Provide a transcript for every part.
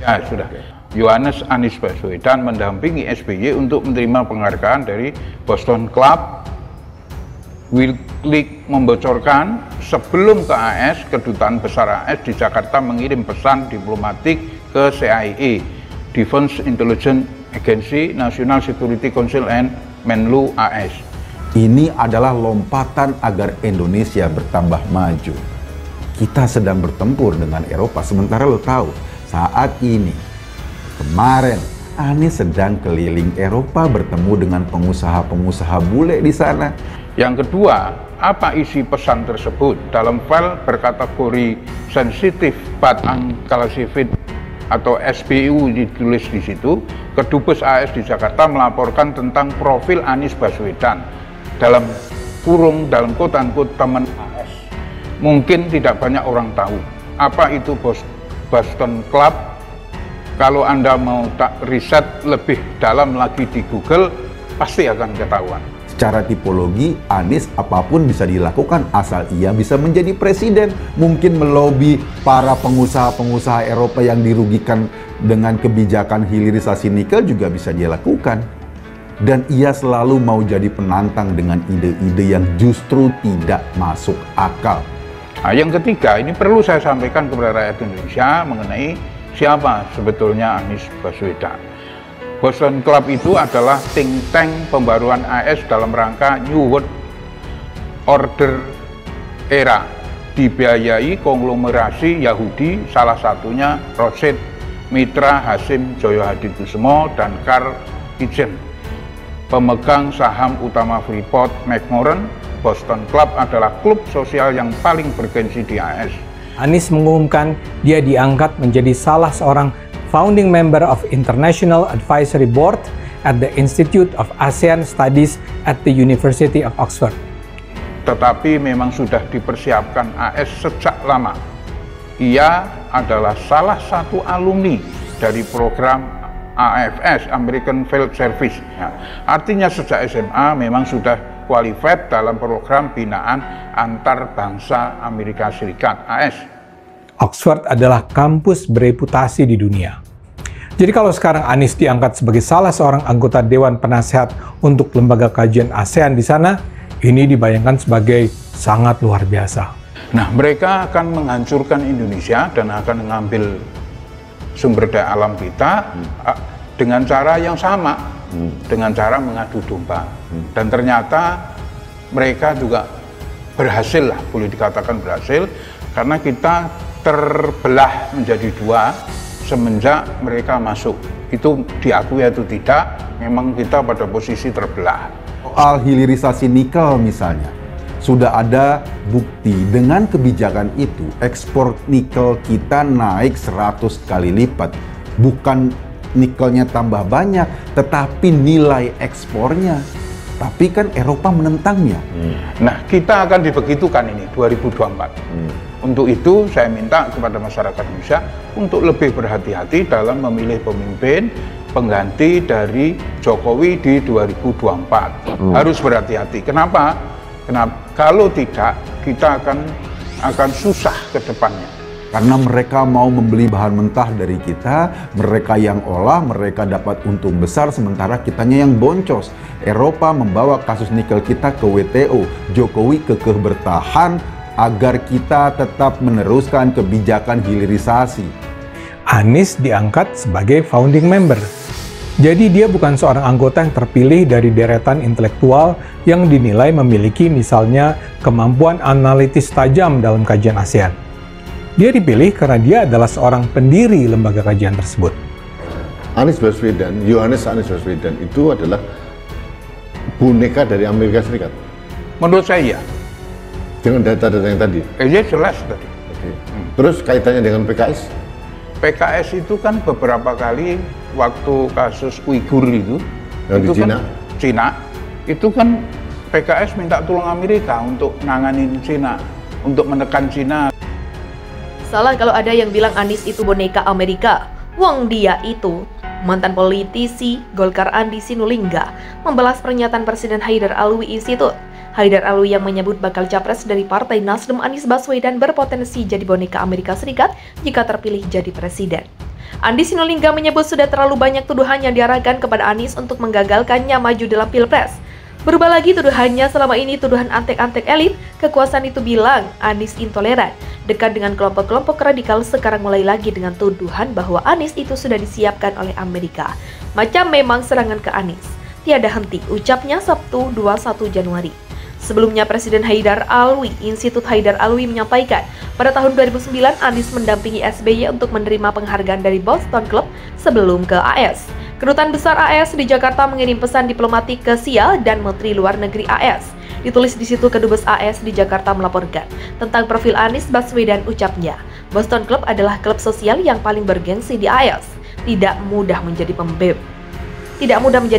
Ya, sudah. Yohanes Anies Baswedan mendampingi SBY untuk menerima penghargaan dari Boston Club. Wikileaks membocorkan sebelum ke AS, Kedutaan Besar AS di Jakarta mengirim pesan diplomatik ke CIA, Defense Intelligence Agency, National Security Council, and Menlu AS. Ini adalah lompatan agar Indonesia bertambah maju. Kita sedang bertempur dengan Eropa, sementara lo tahu, saat ini, kemarin, Anies sedang keliling Eropa bertemu dengan pengusaha-pengusaha bule di sana. Yang kedua, apa isi pesan tersebut? Dalam file berkategori sensitif but unclassified atau SBU ditulis di situ, Kedubes AS di Jakarta melaporkan tentang profil Anies Baswedan dalam quote-unquote teman AS. Mungkin tidak banyak orang tahu apa itu Boston Club. Kalau Anda mau riset lebih dalam lagi di Google, pasti akan ketahuan. Secara tipologi, Anies apapun bisa dilakukan asal ia bisa menjadi presiden. Mungkin melobi para pengusaha-pengusaha Eropa yang dirugikan dengan kebijakan hilirisasi nikel juga bisa dia lakukan. Dan ia selalu mau jadi penantang dengan ide-ide yang justru tidak masuk akal. Nah, yang ketiga, ini perlu saya sampaikan kepada rakyat Indonesia mengenai siapa sebetulnya Anies Baswedan. Boston Club itu adalah think tank pembaruan AS dalam rangka New World Order era, dibiayai konglomerasi Yahudi, salah satunya Rothschild, Mitra, Hasim, Joyo Hadikussumo, dan Carl Icahn. Pemegang saham utama Freeport McMoran, Boston Club adalah klub sosial yang paling bergengsi di AS. Anies mengumumkan dia diangkat menjadi salah seorang founding member of International Advisory Board at the Institute of ASEAN Studies at the University of Oxford. Tetapi memang sudah dipersiapkan AS sejak lama. Ia adalah salah satu alumni dari program AFS, American Field Service. Ya, artinya sejak SMA memang sudah qualified dalam program binaan antar bangsa Amerika Serikat, AS. Oxford adalah kampus bereputasi di dunia. Jadi kalau sekarang Anies diangkat sebagai salah seorang anggota Dewan Penasehat untuk lembaga kajian ASEAN di sana, ini dibayangkan sebagai sangat luar biasa. Nah, mereka akan menghancurkan Indonesia dan akan mengambil sumber daya alam kita dengan cara yang sama, dengan cara mengadu domba. Dan ternyata mereka juga berhasil lah, boleh dikatakan berhasil, karena kita terbelah menjadi dua semenjak mereka masuk. Itu diakui atau tidak, memang kita pada posisi terbelah. Soal hilirisasi nikel misalnya, sudah ada bukti dengan kebijakan itu ekspor nikel kita naik 100 kali lipat. Bukan nikelnya tambah banyak, tetapi nilai ekspornya. Tapi kan Eropa menentangnya. Nah, kita akan dibegitukan ini 2024. Untuk itu saya minta kepada masyarakat Indonesia untuk lebih berhati-hati dalam memilih pemimpin pengganti dari Jokowi di 2024. Harus berhati-hati. Kenapa? Kalau tidak, kita akan susah ke depannya. Karena mereka mau membeli bahan mentah dari kita, mereka yang olah, mereka dapat untung besar, sementara kitanya yang boncos. Eropa membawa kasus nikel kita ke WTO. Jokowi kekeh bertahan agar kita tetap meneruskan kebijakan hilirisasi. Anies diangkat sebagai founding member. Jadi dia bukan seorang anggota yang terpilih dari deretan intelektual yang dinilai memiliki misalnya kemampuan analitis tajam dalam kajian ASEAN. Dia dipilih karena dia adalah seorang pendiri lembaga kajian tersebut. Anies Baswedan, Yohanes Anies Baswedan itu adalah boneka dari Amerika Serikat. Menurut saya ya. Dengan data-data yang tadi? Ya jelas tadi. Oke. Terus kaitannya dengan PKS? PKS itu kan beberapa kali waktu kasus Uighur itu yang di Cina? Kan, Cina, itu kan PKS minta tolong Amerika untuk nanganin Cina, untuk menekan Cina. Salah kalau ada yang bilang Anies itu boneka Amerika. Wong dia itu mantan politisi Golkar Andi Sinulinga membalas pernyataan Presiden Haidar Alwi Institute. Haidar Alwi yang menyebut bakal capres dari Partai Nasdem Anies Baswedan berpotensi jadi boneka Amerika Serikat jika terpilih jadi presiden. Andi Sinulinga menyebut sudah terlalu banyak tuduhan yang diarahkan kepada Anies untuk menggagalkannya maju dalam Pilpres. Berubah lagi tuduhannya, selama ini tuduhan antek-antek elit kekuasaan itu bilang Anies intoleran, dekat dengan kelompok-kelompok radikal. Sekarang mulai lagi dengan tuduhan bahwa Anies itu sudah disiapkan oleh Amerika. Macam memang serangan ke Anies tiada henti, ucapnya Sabtu 21 Januari. Sebelumnya Presiden Haidar Alwi, Institut Haidar Alwi menyampaikan pada tahun 2009 Anies mendampingi SBY untuk menerima penghargaan dari Boston Club sebelum ke AS. Kedutaan Besar AS di Jakarta mengirim pesan diplomatik ke Xia dan Menteri Luar Negeri AS. Ditulis di situ, Kedubes AS di Jakarta melaporkan tentang profil Anies Baswedan. Ucapnya, Boston Club adalah klub sosial yang paling bergengsi di AS. Tidak mudah menjadi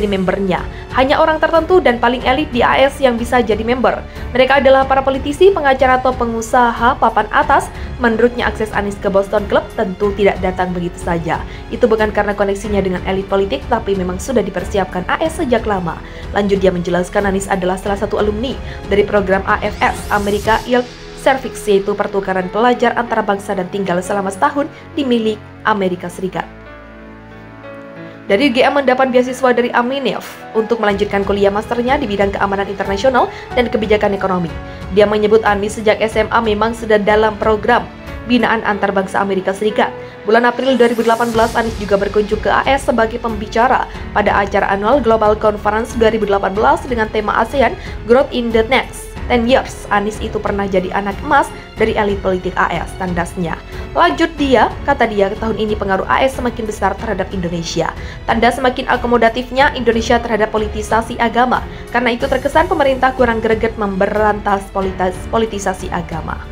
membernya. Hanya orang tertentu dan paling elit di AS yang bisa jadi member. Mereka adalah para politisi, pengacara atau pengusaha papan atas. Menurutnya, akses Anies ke Boston Club tentu tidak datang begitu saja. Itu bukan karena koneksinya dengan elit politik, tapi memang sudah dipersiapkan AS sejak lama. Lanjut, dia menjelaskan Anies adalah salah satu alumni dari program AFS, America Yield Service, yaitu pertukaran pelajar antara bangsa dan tinggal selama setahun di milik Amerika Serikat. Dari GM mendapat beasiswa dari Aminef untuk melanjutkan kuliah masternya di bidang keamanan internasional dan kebijakan ekonomi. Dia menyebut Anies sejak SMA memang sudah dalam program binaan antar bangsa Amerika Serikat. Bulan April 2018, Anies juga berkunjung ke AS sebagai pembicara pada acara annual Global Conference 2018 dengan tema ASEAN Growth in the Next 10 Years. Anies itu pernah jadi anak emas dari elit politik AS, tandasnya. Lanjut kata dia, tahun ini pengaruh AS semakin besar terhadap Indonesia. Tanda semakin akomodatifnya Indonesia terhadap politisasi agama. Karena itu terkesan pemerintah kurang greget memberantas politisasi agama.